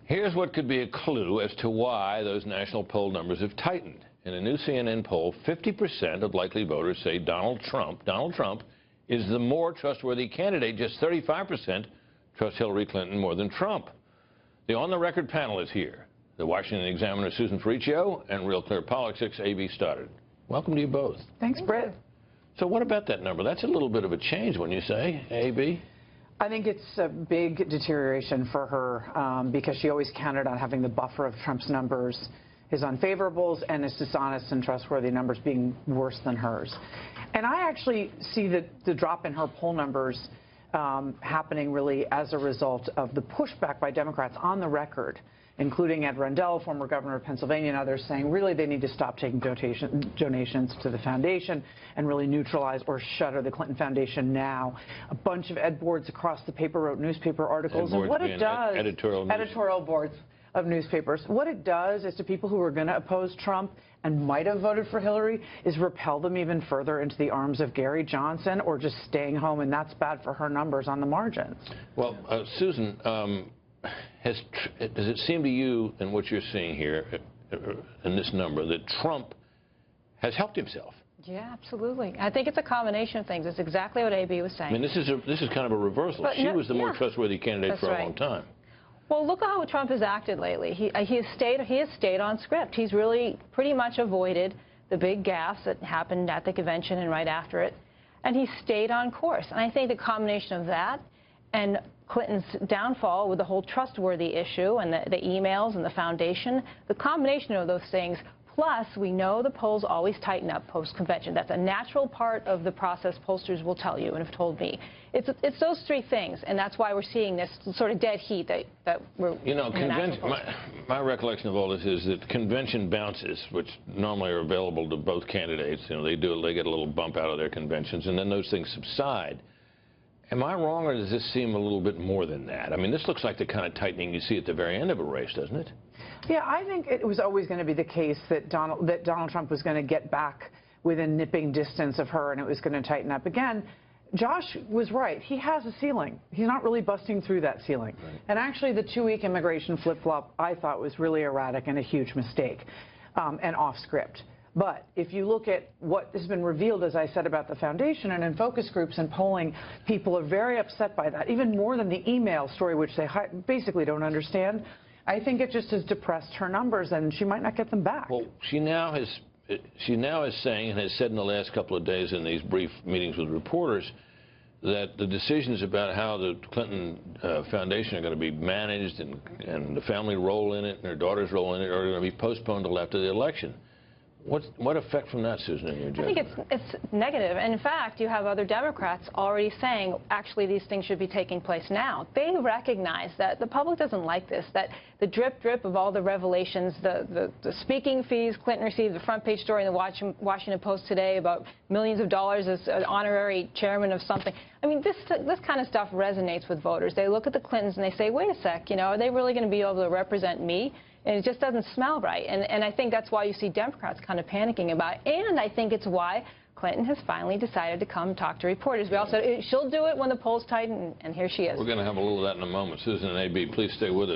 Here's what could be a clue as to why those national poll numbers have tightened. In a new CNN poll, 50% of likely voters say Donald Trump is the more trustworthy candidate. Just 35% trust Hillary Clinton more than Trump. The on-the-record panel is here. The Washington Examiner, Susan Ferricchio, and Real Clear Politics, A.B. Stoddard. Welcome to you both. Thanks, Brett. So what about that number? That's a little bit of a change when you say, A.B. I think it's a big deterioration for her because she always counted on having the buffer of Trump's numbers, his unfavorables, and his dishonest and trustworthy numbers being worse than hers. And I actually see the drop in her poll numbers happening really as a result of the pushback by Democrats on the record, including Ed Rendell, former governor of Pennsylvania, and others saying really they need to stop taking donations to the foundation and really neutralize or shutter the Clinton Foundation now. A bunch of ed boards across the paper wrote newspaper articles. And what it does, editorial boards of newspapers, what it does is to people who are going to oppose Trump and might have voted for Hillary is repel them even further into the arms of Gary Johnson or just staying home, and that's bad for her numbers on the margins. Well, Susan, does it seem to you, in what you're seeing here, in this number, that Trump has helped himself? Yeah, absolutely. I think it's a combination of things. It's exactly what A.B. was saying. I mean, this is kind of a reversal. But she was the more trustworthy candidate for a long time. Well, look at how Trump has acted lately. He has stayed on script. He's really pretty much avoided the big gaffes that happened at the convention and right after it, and he stayed on course. And I think the combination of that and Clinton's downfall with the whole trustworthy issue and the emails and the foundation, the combination of those things, plus we know the polls always tighten up post-convention. That's a natural part of the process, pollsters will tell you and have told me. It's those three things, and that's why we're seeing this sort of dead heat that we're... You know, my recollection of all this is that convention bounces, which normally are available to both candidates, you know, they get a little bump out of their conventions, and then those things subside. Am I wrong, or does this seem a little bit more than that? I mean, this looks like the kind of tightening you see at the very end of a race, doesn't it? Yeah, I think it was always going to be the case that Donald Trump was going to get back within nipping distance of her, and it was going to tighten up again. Josh was right. He has a ceiling. He's not really busting through that ceiling. Right. And actually, the two-week immigration flip-flop, I thought, was really erratic and a huge mistake and off script. But if you look at what has been revealed, as I said, about the foundation and in focus groups and polling, people are very upset by that, even more than the email story, which they basically don't understand. I think it just has depressed her numbers, and she might not get them back. Well, she now is saying, and has said in the last couple of days in these brief meetings with reporters, that the decisions about how the Clinton Foundation are going to be managed and the family role in it and her daughter's role in it are going to be postponed until after the election. What effect from that, Susan, in your judgment? I think it's negative. And in fact, you have other Democrats already saying, actually, these things should be taking place now. They recognize that the public doesn't like this, that the drip of all the revelations, the speaking fees Clinton received, the front page story in the Washington Post today about millions of dollars as an honorary chairman of something. I mean, this kind of stuff resonates with voters. They look at the Clintons and they say, wait a sec, you know, are they really going to be able to represent me? And it just doesn't smell right. And I think that's why you see Democrats kind of panicking about it. And I think it's why Clinton has finally decided to come talk to reporters. We all said she'll do it when the polls tighten, and here she is. We're going to have a little of that in a moment. Susan and A.B., please stay with us.